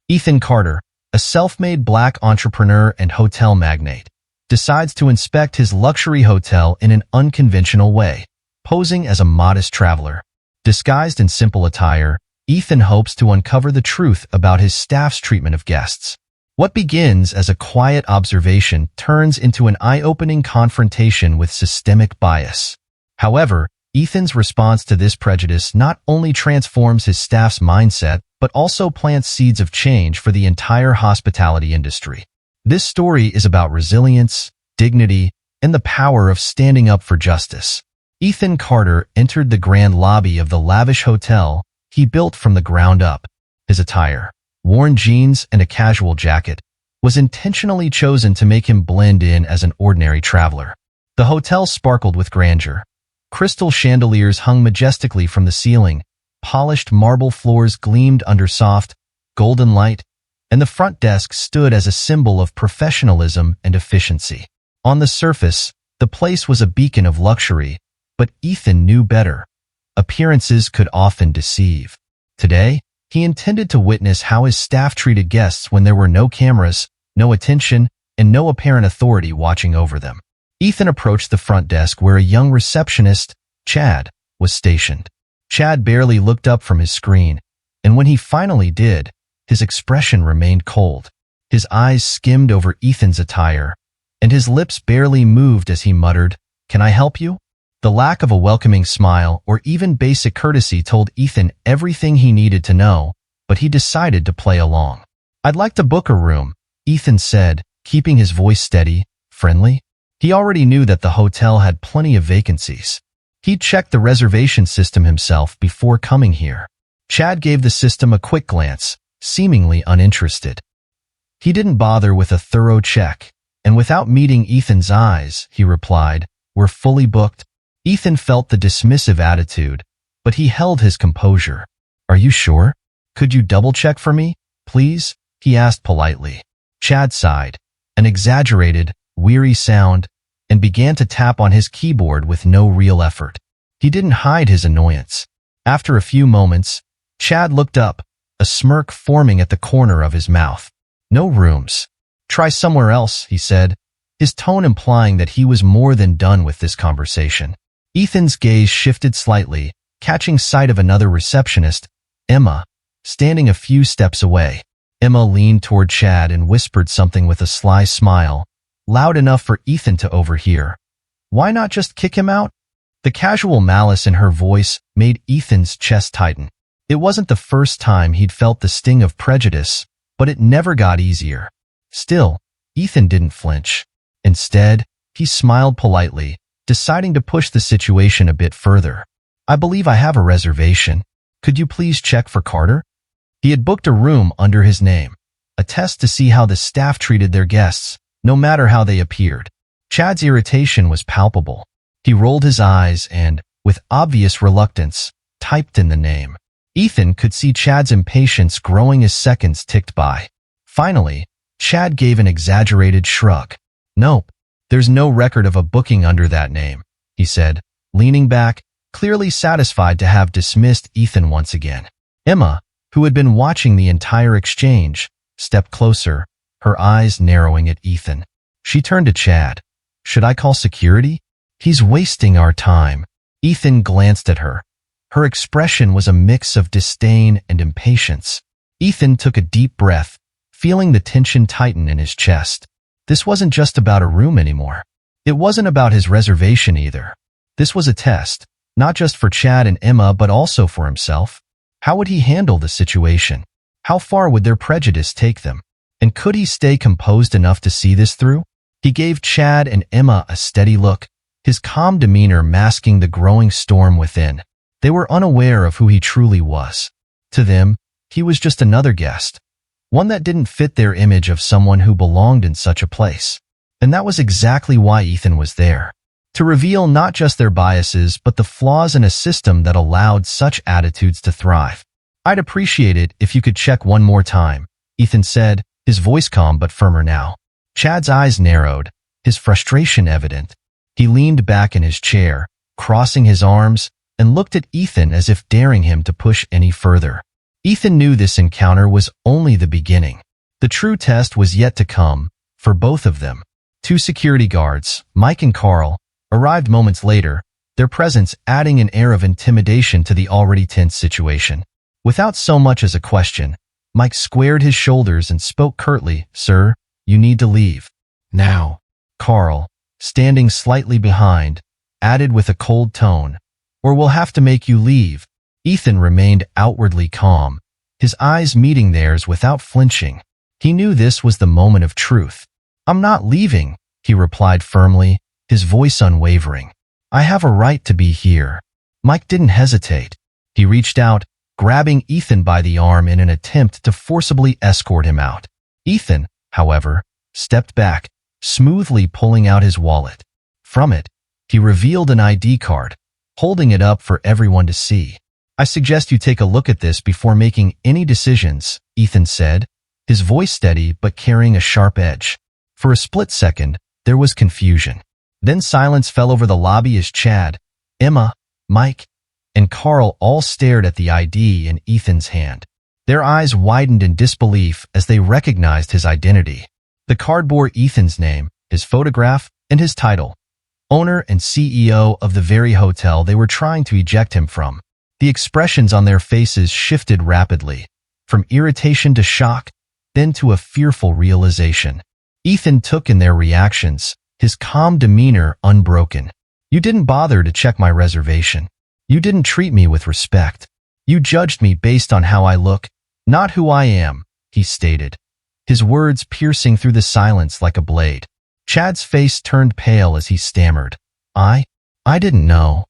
Ethan Carter, a self-made black entrepreneur and hotel magnate, decides to inspect his luxury hotel in an unconventional way, posing as a modest traveler. Disguised in simple attire, Ethan hopes to uncover the truth about his staff's treatment of guests. What begins as a quiet observation turns into an eye-opening confrontation with systemic bias. However, Ethan's response to this prejudice not only transforms his staff's mindset, but also plants seeds of change for the entire hospitality industry. This story is about resilience, dignity, and the power of standing up for justice. Ethan Carter entered the grand lobby of the lavish hotel he built from the ground up. His attire, worn jeans and a casual jacket, was intentionally chosen to make him blend in as an ordinary traveler. The hotel sparkled with grandeur. Crystal chandeliers hung majestically from the ceiling, polished marble floors gleamed under soft, golden light, and the front desk stood as a symbol of professionalism and efficiency. On the surface, the place was a beacon of luxury, but Ethan knew better. Appearances could often deceive. Today, he intended to witness how his staff treated guests when there were no cameras, no attention, and no apparent authority watching over them. Ethan approached the front desk where a young receptionist, Chad, was stationed. Chad barely looked up from his screen, and when he finally did, his expression remained cold. His eyes skimmed over Ethan's attire, and his lips barely moved as he muttered, "Can I help you?" The lack of a welcoming smile or even basic courtesy told Ethan everything he needed to know, but he decided to play along. "I'd like to book a room," Ethan said, keeping his voice steady, friendly. He already knew that the hotel had plenty of vacancies. He'd checked the reservation system himself before coming here. Chad gave the system a quick glance, seemingly uninterested. He didn't bother with a thorough check, and without meeting Ethan's eyes, he replied, "We're fully booked." Ethan felt the dismissive attitude, but he held his composure. "Are you sure? Could you double-check for me, please?" he asked politely. Chad sighed, an exaggerated, weary sound, and began to tap on his keyboard with no real effort. He didn't hide his annoyance. After a few moments, Chad looked up, a smirk forming at the corner of his mouth. "No rooms. Try somewhere else," he said, his tone implying that he was more than done with this conversation. Ethan's gaze shifted slightly, catching sight of another receptionist, Emma, standing a few steps away. Emma leaned toward Chad and whispered something with a sly smile, loud enough for Ethan to overhear. "Why not just kick him out?" The casual malice in her voice made Ethan's chest tighten. It wasn't the first time he'd felt the sting of prejudice, but it never got easier. Still, Ethan didn't flinch. Instead, he smiled politely, deciding to push the situation a bit further. "I believe I have a reservation. Could you please check for Carter?" He had booked a room under his name, a test to see how the staff treated their guests, no matter how they appeared. Chad's irritation was palpable. He rolled his eyes and, with obvious reluctance, typed in the name. Ethan could see Chad's impatience growing as seconds ticked by. Finally, Chad gave an exaggerated shrug. "Nope, there's no record of a booking under that name," he said, leaning back, clearly satisfied to have dismissed Ethan once again. Emma, who had been watching the entire exchange, stepped closer, her eyes narrowing at Ethan. She turned to Chad. "Should I call security? He's wasting our time." Ethan glanced at her. Her expression was a mix of disdain and impatience. Ethan took a deep breath, feeling the tension tighten in his chest. This wasn't just about a room anymore. It wasn't about his reservation either. This was a test, not just for Chad and Emma but also for himself. How would he handle the situation? How far would their prejudice take them? And could he stay composed enough to see this through? He gave Chad and Emma a steady look, his calm demeanor masking the growing storm within. They were unaware of who he truly was. To them, he was just another guest, one that didn't fit their image of someone who belonged in such a place. And that was exactly why Ethan was there, to reveal not just their biases but the flaws in a system that allowed such attitudes to thrive. "I'd appreciate it if you could check one more time," Ethan said, his voice calm but firmer now. Chad's eyes narrowed, his frustration evident. He leaned back in his chair, crossing his arms, and looked at Ethan as if daring him to push any further. Ethan knew this encounter was only the beginning. The true test was yet to come, for both of them. Two security guards, Mike and Carl, arrived moments later, their presence adding an air of intimidation to the already tense situation. Without so much as a question, Mike squared his shoulders and spoke curtly, "Sir, you need to leave. Now." Carl, standing slightly behind, added with a cold tone, "Or we'll have to make you leave." Ethan remained outwardly calm, his eyes meeting theirs without flinching. He knew this was the moment of truth. "I'm not leaving," he replied firmly, his voice unwavering. "I have a right to be here." Mike didn't hesitate. He reached out, grabbing Ethan by the arm in an attempt to forcibly escort him out. Ethan, however, stepped back, smoothly pulling out his wallet. From it, he revealed an ID card, holding it up for everyone to see. "I suggest you take a look at this before making any decisions," Ethan said, his voice steady but carrying a sharp edge. For a split second, there was confusion. Then silence fell over the lobby as Chad, Emma, Mike, and Carl all stared at the ID in Ethan's hand. Their eyes widened in disbelief as they recognized his identity. The card bore Ethan's name, his photograph, and his title, owner and CEO of the very hotel they were trying to eject him from. The expressions on their faces shifted rapidly, from irritation to shock, then to a fearful realization. Ethan took in their reactions, his calm demeanor unbroken. "You didn't bother to check my reservation. You didn't treat me with respect. You judged me based on how I look, not who I am," he stated, his words piercing through the silence like a blade. Chad's face turned pale as he stammered, I didn't know."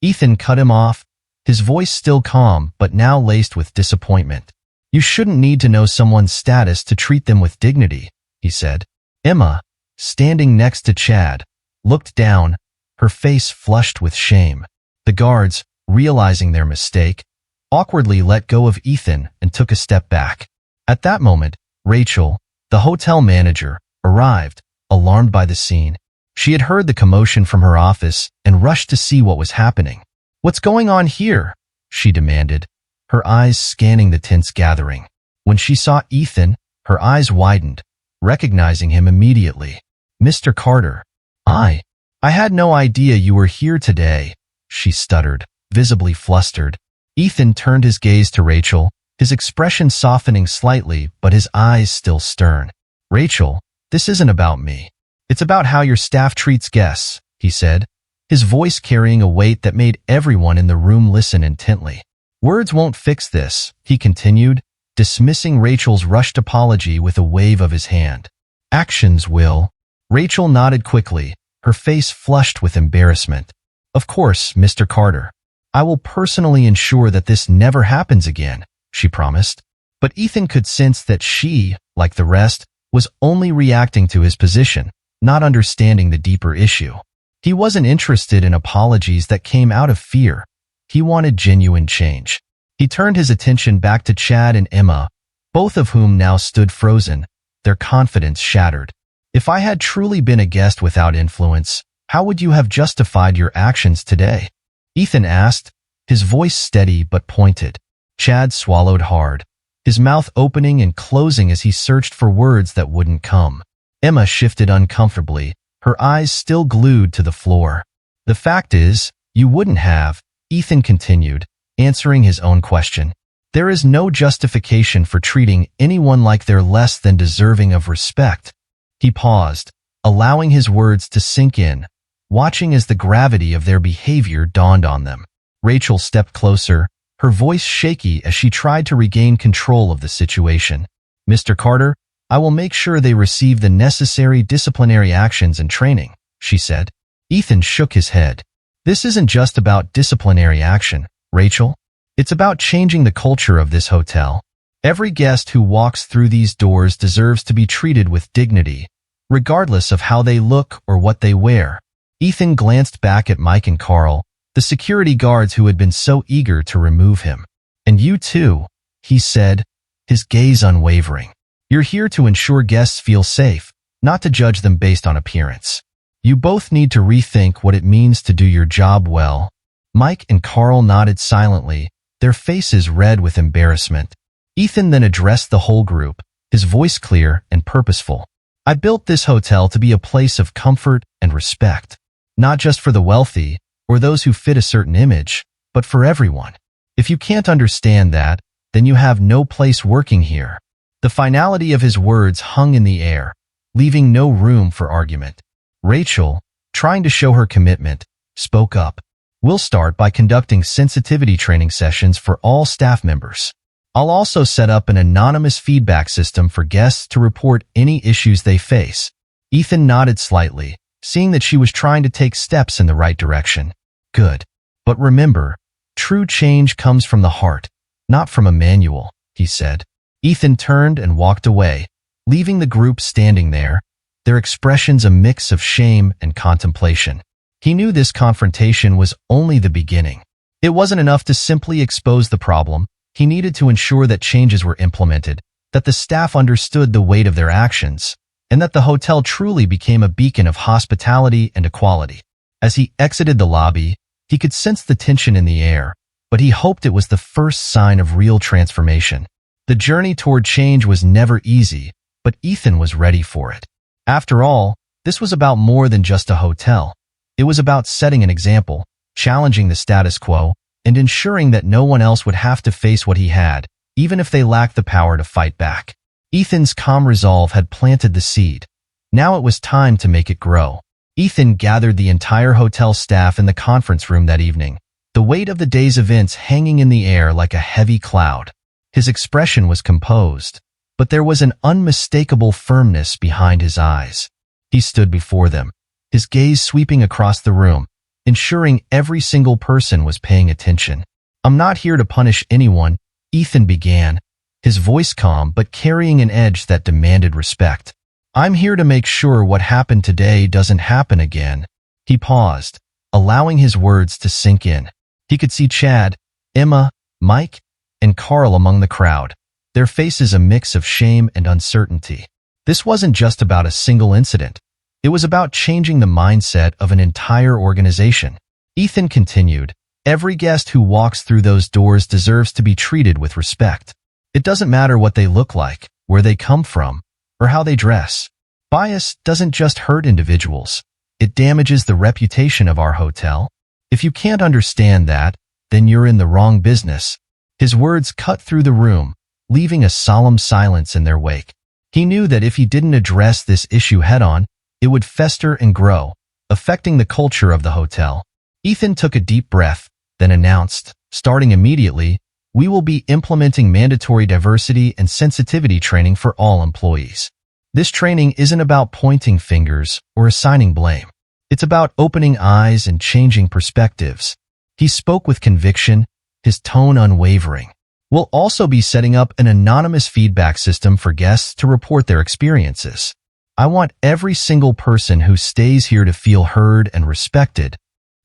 Ethan cut him off, his voice still calm but now laced with disappointment. "You shouldn't need to know someone's status to treat them with dignity," he said. Emma, standing next to Chad, looked down, her face flushed with shame. The guards, realizing their mistake, awkwardly let go of Ethan and took a step back. At that moment, Rachel, the hotel manager, arrived, alarmed by the scene. She had heard the commotion from her office and rushed to see what was happening. "What's going on here?" she demanded, her eyes scanning the tense gathering. When she saw Ethan, her eyes widened, recognizing him immediately. "Mr. Carter, I had no idea you were here today," she stuttered, visibly flustered. Ethan turned his gaze to Rachel, his expression softening slightly but his eyes still stern. "Rachel, this isn't about me. It's about how your staff treats guests," he said, his voice carrying a weight that made everyone in the room listen intently. "Words won't fix this," he continued, dismissing Rachel's rushed apology with a wave of his hand. "Actions will." Rachel nodded quickly, her face flushed with embarrassment. "Of course, Mr. Carter. I will personally ensure that this never happens again," she promised. But Ethan could sense that she, like the rest, was only reacting to his position, not understanding the deeper issue. He wasn't interested in apologies that came out of fear. He wanted genuine change. He turned his attention back to Chad and Emma, both of whom now stood frozen, their confidence shattered. "If I had truly been a guest without influence, how would you have justified your actions today?" Ethan asked, his voice steady but pointed. Chad swallowed hard, his mouth opening and closing as he searched for words that wouldn't come. Emma shifted uncomfortably, her eyes still glued to the floor. "The fact is, you wouldn't have," Ethan continued, answering his own question. "There is no justification for treating anyone like they're less than deserving of respect." He paused, allowing his words to sink in, watching as the gravity of their behavior dawned on them. Rachel stepped closer, her voice shaky as she tried to regain control of the situation. "Mr. Carter, I will make sure they receive the necessary disciplinary actions and training," she said. Ethan shook his head. "This isn't just about disciplinary action, Rachel. It's about changing the culture of this hotel. Every guest who walks through these doors deserves to be treated with dignity, regardless of how they look or what they wear." Ethan glanced back at Mike and Carl, the security guards who had been so eager to remove him. "And you too," he said, his gaze unwavering. "You're here to ensure guests feel safe, not to judge them based on appearance. You both need to rethink what it means to do your job well." Mike and Carl nodded silently, their faces red with embarrassment. Ethan then addressed the whole group, his voice clear and purposeful. I built this hotel to be a place of comfort and respect, not just for the wealthy or those who fit a certain image, but for everyone. If you can't understand that, then you have no place working here. The finality of his words hung in the air, leaving no room for argument. Rachel, trying to show her commitment, spoke up. We'll start by conducting sensitivity training sessions for all staff members. I'll also set up an anonymous feedback system for guests to report any issues they face. Ethan nodded slightly, seeing that she was trying to take steps in the right direction. Good. But remember, true change comes from the heart, not from a manual, he said. Ethan turned and walked away, leaving the group standing there, their expressions a mix of shame and contemplation. He knew this confrontation was only the beginning. It wasn't enough to simply expose the problem. He needed to ensure that changes were implemented, that the staff understood the weight of their actions, and that the hotel truly became a beacon of hospitality and equality. As he exited the lobby, he could sense the tension in the air, but he hoped it was the first sign of real transformation. The journey toward change was never easy, but Ethan was ready for it. After all, this was about more than just a hotel. It was about setting an example, challenging the status quo, and ensuring that no one else would have to face what he had, even if they lacked the power to fight back. Ethan's calm resolve had planted the seed. Now it was time to make it grow. Ethan gathered the entire hotel staff in the conference room that evening, the weight of the day's events hanging in the air like a heavy cloud. His expression was composed, but there was an unmistakable firmness behind his eyes. He stood before them, his gaze sweeping across the room, ensuring every single person was paying attention. I'm not here to punish anyone, Ethan began, his voice calm but carrying an edge that demanded respect. I'm here to make sure what happened today doesn't happen again. He paused, allowing his words to sink in. He could see Chad, Emma, Mike, and Carl among the crowd, their faces a mix of shame and uncertainty. This wasn't just about a single incident. It was about changing the mindset of an entire organization. Ethan continued, every guest who walks through those doors deserves to be treated with respect. It doesn't matter what they look like, where they come from, or how they dress. Bias doesn't just hurt individuals. It damages the reputation of our hotel. If you can't understand that, then you're in the wrong business. His words cut through the room, leaving a solemn silence in their wake. He knew that if he didn't address this issue head-on, it would fester and grow, affecting the culture of the hotel. Ethan took a deep breath, then announced, starting immediately, we will be implementing mandatory diversity and sensitivity training for all employees. This training isn't about pointing fingers or assigning blame. It's about opening eyes and changing perspectives. He spoke with conviction, his tone unwavering. We'll also be setting up an anonymous feedback system for guests to report their experiences. I want every single person who stays here to feel heard and respected.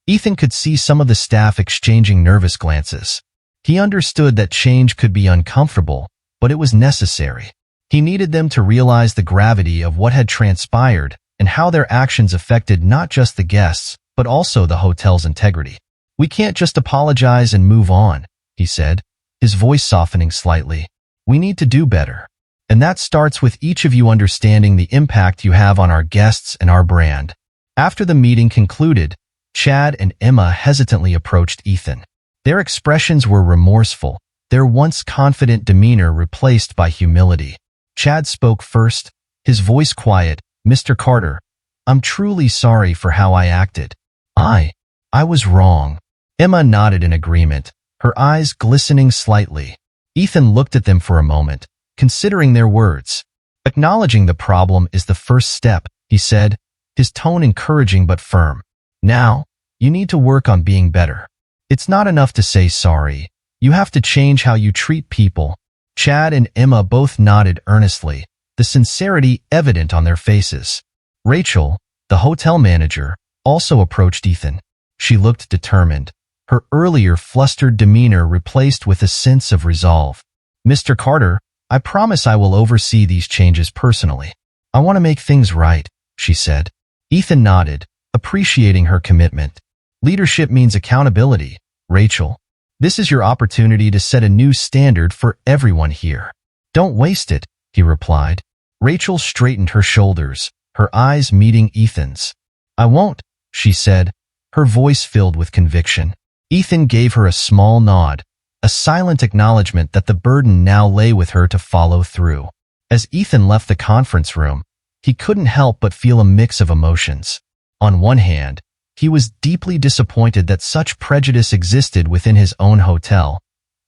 Ethan could see some of the staff exchanging nervous glances. He understood that change could be uncomfortable, but it was necessary. He needed them to realize the gravity of what had transpired and how their actions affected not just the guests, but also the hotel's integrity. We can't just apologize and move on, he said, his voice softening slightly. We need to do better. And that starts with each of you understanding the impact you have on our guests and our brand. After the meeting concluded, Chad and Emma hesitantly approached Ethan. Their expressions were remorseful, their once confident demeanor replaced by humility. Chad spoke first, his voice quiet. Mr. Carter, I'm truly sorry for how I acted. I was wrong. Emma nodded in agreement, her eyes glistening slightly. Ethan looked at them for a moment, considering their words. Acknowledging the problem is the first step, he said, his tone encouraging but firm. Now, you need to work on being better. It's not enough to say sorry. You have to change how you treat people. Chad and Emma both nodded earnestly, the sincerity evident on their faces. Rachel, the hotel manager, also approached Ethan. She looked determined, her earlier flustered demeanor replaced with a sense of resolve. Mr. Carter, I promise I will oversee these changes personally. I want to make things right, she said. Ethan nodded, appreciating her commitment. Leadership means accountability, Rachel. This is your opportunity to set a new standard for everyone here. Don't waste it, he replied. Rachel straightened her shoulders, her eyes meeting Ethan's. I won't, she said, her voice filled with conviction. Ethan gave her a small nod, a silent acknowledgement that the burden now lay with her to follow through. As Ethan left the conference room, he couldn't help but feel a mix of emotions. On one hand, he was deeply disappointed that such prejudice existed within his own hotel,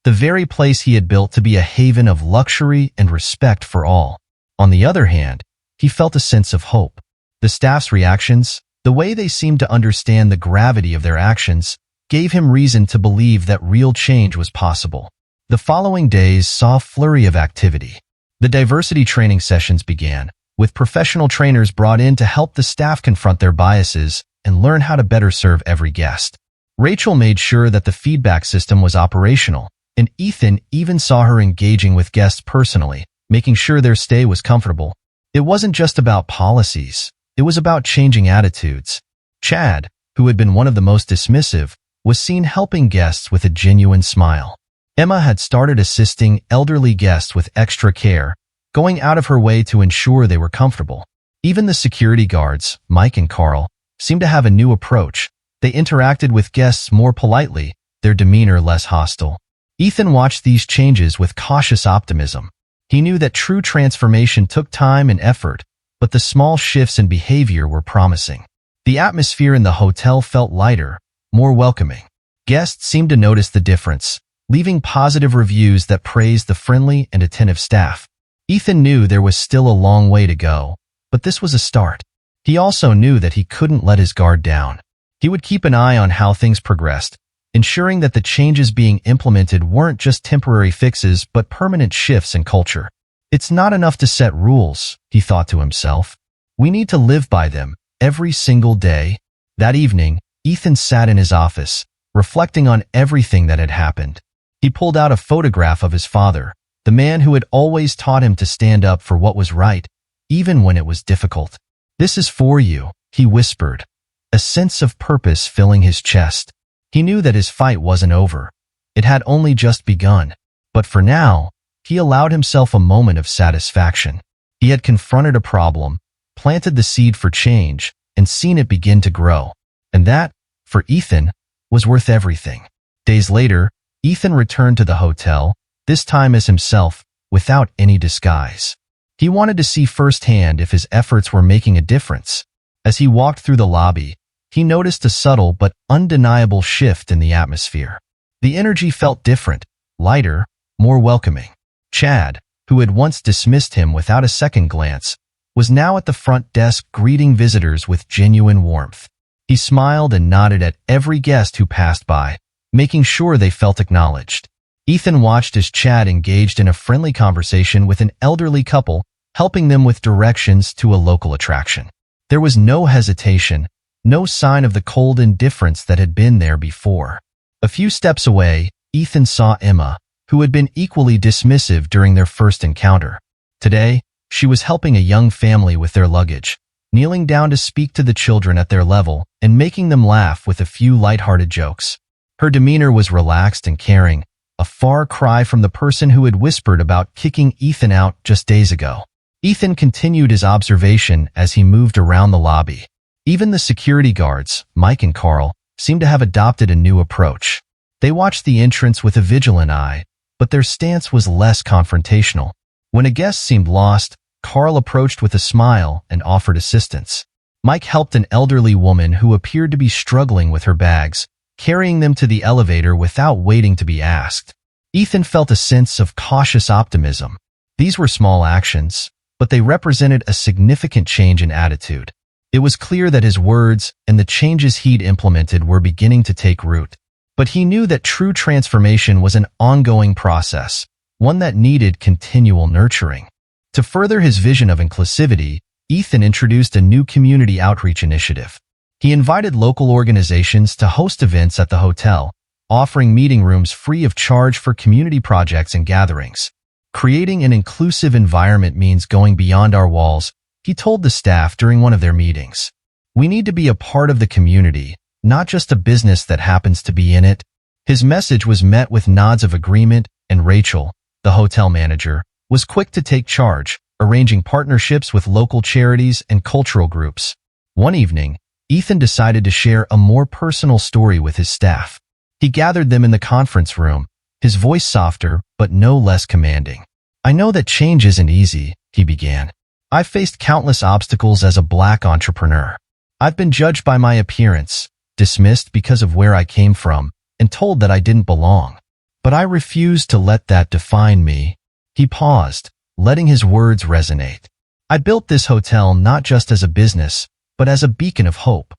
the very place he had built to be a haven of luxury and respect for all. On the other hand, he felt a sense of hope. The staff's reactions, the way they seemed to understand the gravity of their actions, gave him reason to believe that real change was possible. The following days saw a flurry of activity. The diversity training sessions began, with professional trainers brought in to help the staff confront their biases and learn how to better serve every guest. Rachel made sure that the feedback system was operational, and Ethan even saw her engaging with guests personally, making sure their stay was comfortable. It wasn't just about policies, it was about changing attitudes. Chad, who had been one of the most dismissive, was seen helping guests with a genuine smile. Emma had started assisting elderly guests with extra care, going out of her way to ensure they were comfortable. Even the security guards, Mike and Carl, seemed to have a new approach. They interacted with guests more politely, their demeanor less hostile. Ethan watched these changes with cautious optimism. He knew that true transformation took time and effort, but the small shifts in behavior were promising. The atmosphere in the hotel felt lighter, more welcoming. Guests seemed to notice the difference, leaving positive reviews that praised the friendly and attentive staff. Ethan knew there was still a long way to go, but this was a start. He also knew that he couldn't let his guard down. He would keep an eye on how things progressed, ensuring that the changes being implemented weren't just temporary fixes but permanent shifts in culture. It's not enough to set rules, he thought to himself. We need to live by them, every single day. That evening, Ethan sat in his office, reflecting on everything that had happened. He pulled out a photograph of his father, the man who had always taught him to stand up for what was right, even when it was difficult. This is for you, he whispered, a sense of purpose filling his chest. He knew that his fight wasn't over. It had only just begun. But for now, he allowed himself a moment of satisfaction. He had confronted a problem, planted the seed for change, and seen it begin to grow. And that, for Ethan, was worth everything. Days later, Ethan returned to the hotel, this time as himself, without any disguise. He wanted to see firsthand if his efforts were making a difference. As he walked through the lobby, he noticed a subtle but undeniable shift in the atmosphere. The energy felt different, lighter, more welcoming. Chad, who had once dismissed him without a second glance, was now at the front desk greeting visitors with genuine warmth. He smiled and nodded at every guest who passed by, making sure they felt acknowledged. Ethan watched as Chad engaged in a friendly conversation with an elderly couple, helping them with directions to a local attraction. There was no hesitation, no sign of the cold indifference that had been there before. A few steps away, Ethan saw Emma, who had been equally dismissive during their first encounter. Today, she was helping a young family with their luggage, kneeling down to speak to the children at their level and making them laugh with a few lighthearted jokes. Her demeanor was relaxed and caring, a far cry from the person who had whispered about kicking Ethan out just days ago. Ethan continued his observation as he moved around the lobby. Even the security guards, Mike and Carl, seemed to have adopted a new approach. They watched the entrance with a vigilant eye, but their stance was less confrontational. When a guest seemed lost, Carl approached with a smile and offered assistance. Mike helped an elderly woman who appeared to be struggling with her bags, carrying them to the elevator without waiting to be asked. Ethan felt a sense of cautious optimism. These were small actions, but they represented a significant change in attitude. It was clear that his words and the changes he'd implemented were beginning to take root. But he knew that true transformation was an ongoing process, one that needed continual nurturing. To further his vision of inclusivity, Ethan introduced a new community outreach initiative. He invited local organizations to host events at the hotel, offering meeting rooms free of charge for community projects and gatherings. Creating an inclusive environment means going beyond our walls, he told the staff during one of their meetings. We need to be a part of the community, not just a business that happens to be in it. His message was met with nods of agreement, and Rachel, the hotel manager, was quick to take charge, arranging partnerships with local charities and cultural groups. One evening, Ethan decided to share a more personal story with his staff. He gathered them in the conference room, his voice softer but no less commanding. "I know that change isn't easy," he began. "I've faced countless obstacles as a Black entrepreneur. I've been judged by my appearance, dismissed because of where I came from, and told that I didn't belong. But I refused to let that define me." He paused, letting his words resonate. "I built this hotel not just as a business, but as a beacon of hope.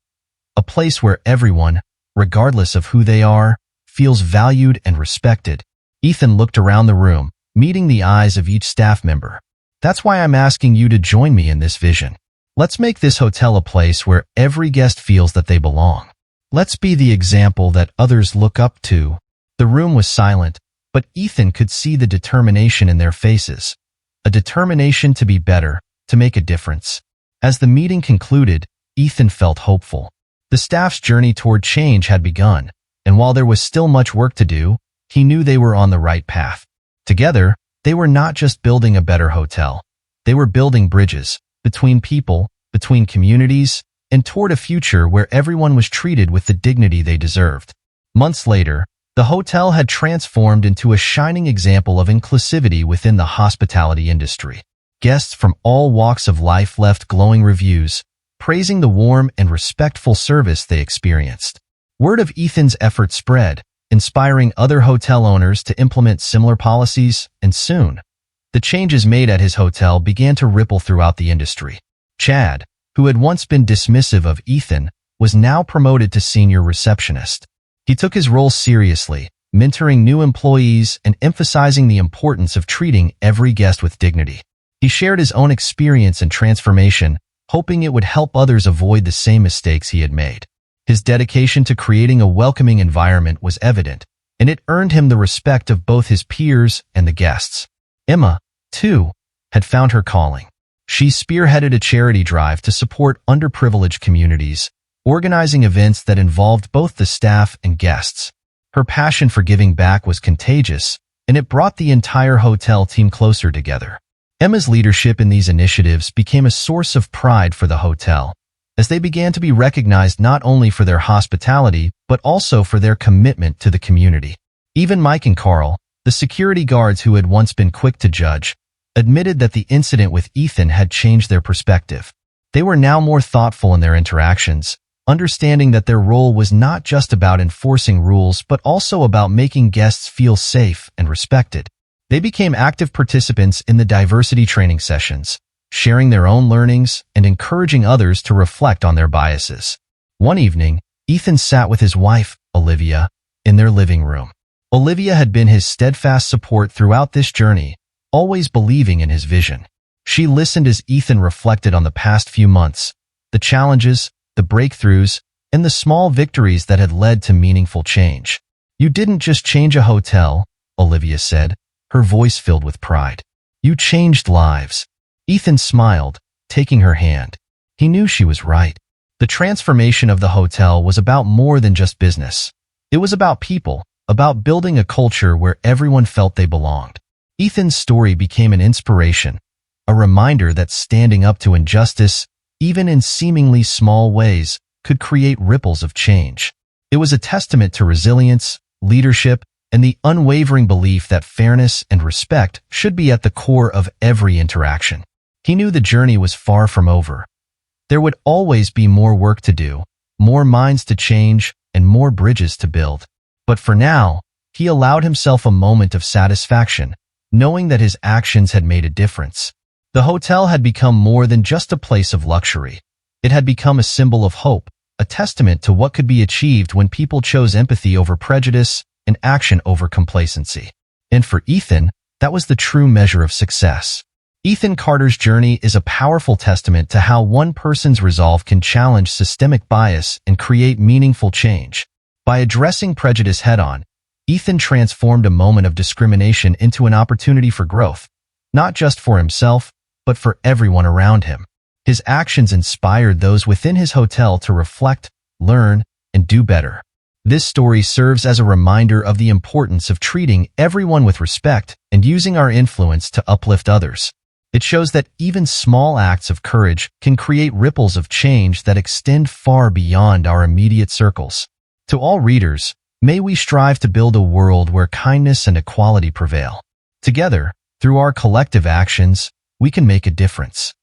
A place where everyone, regardless of who they are, feels valued and respected." Ethan looked around the room, meeting the eyes of each staff member. "That's why I'm asking you to join me in this vision. Let's make this hotel a place where every guest feels that they belong. Let's be the example that others look up to." The room was silent, but Ethan could see the determination in their faces. A determination to be better, to make a difference. As the meeting concluded, Ethan felt hopeful. The staff's journey toward change had begun, and while there was still much work to do, he knew they were on the right path. Together, they were not just building a better hotel. They were building bridges between people, between communities, and toward a future where everyone was treated with the dignity they deserved. Months later, the hotel had transformed into a shining example of inclusivity within the hospitality industry. Guests from all walks of life left glowing reviews, praising the warm and respectful service they experienced. Word of Ethan's efforts spread, inspiring other hotel owners to implement similar policies, and soon, the changes made at his hotel began to ripple throughout the industry. Chad, who had once been dismissive of Ethan, was now promoted to senior receptionist. He took his role seriously, mentoring new employees and emphasizing the importance of treating every guest with dignity. He shared his own experience and transformation, hoping it would help others avoid the same mistakes he had made. His dedication to creating a welcoming environment was evident, and it earned him the respect of both his peers and the guests. Emma, too, had found her calling. She spearheaded a charity drive to support underprivileged communities, organizing events that involved both the staff and guests. Her passion for giving back was contagious, and it brought the entire hotel team closer together. Emma's leadership in these initiatives became a source of pride for the hotel, as they began to be recognized not only for their hospitality, but also for their commitment to the community. Even Mike and Carl, the security guards who had once been quick to judge, admitted that the incident with Ethan had changed their perspective. They were now more thoughtful in their interactions, understanding that their role was not just about enforcing rules but also about making guests feel safe and respected. They became active participants in the diversity training sessions, sharing their own learnings and encouraging others to reflect on their biases. One evening, Ethan sat with his wife, Olivia, in their living room. Olivia had been his steadfast support throughout this journey, always believing in his vision. She listened as Ethan reflected on the past few months, the challenges, the breakthroughs, and the small victories that had led to meaningful change. "You didn't just change a hotel," Olivia said, her voice filled with pride. "You changed lives." Ethan smiled, taking her hand. He knew she was right. The transformation of the hotel was about more than just business. It was about people, about building a culture where everyone felt they belonged. Ethan's story became an inspiration, a reminder that standing up to injustice, even in seemingly small ways, could create ripples of change. It was a testament to resilience, leadership, and the unwavering belief that fairness and respect should be at the core of every interaction. He knew the journey was far from over. There would always be more work to do, more minds to change, and more bridges to build. But for now, he allowed himself a moment of satisfaction, knowing that his actions had made a difference. The hotel had become more than just a place of luxury. It had become a symbol of hope, a testament to what could be achieved when people chose empathy over prejudice and action over complacency. And for Ethan, that was the true measure of success. Ethan Carter's journey is a powerful testament to how one person's resolve can challenge systemic bias and create meaningful change. By addressing prejudice head-on, Ethan transformed a moment of discrimination into an opportunity for growth, not just for himself, but for everyone around him. His actions inspired those within his hotel to reflect, learn, and do better. This story serves as a reminder of the importance of treating everyone with respect and using our influence to uplift others. It shows that even small acts of courage can create ripples of change that extend far beyond our immediate circles. To all readers, may we strive to build a world where kindness and equality prevail. Together, through our collective actions, we can make a difference.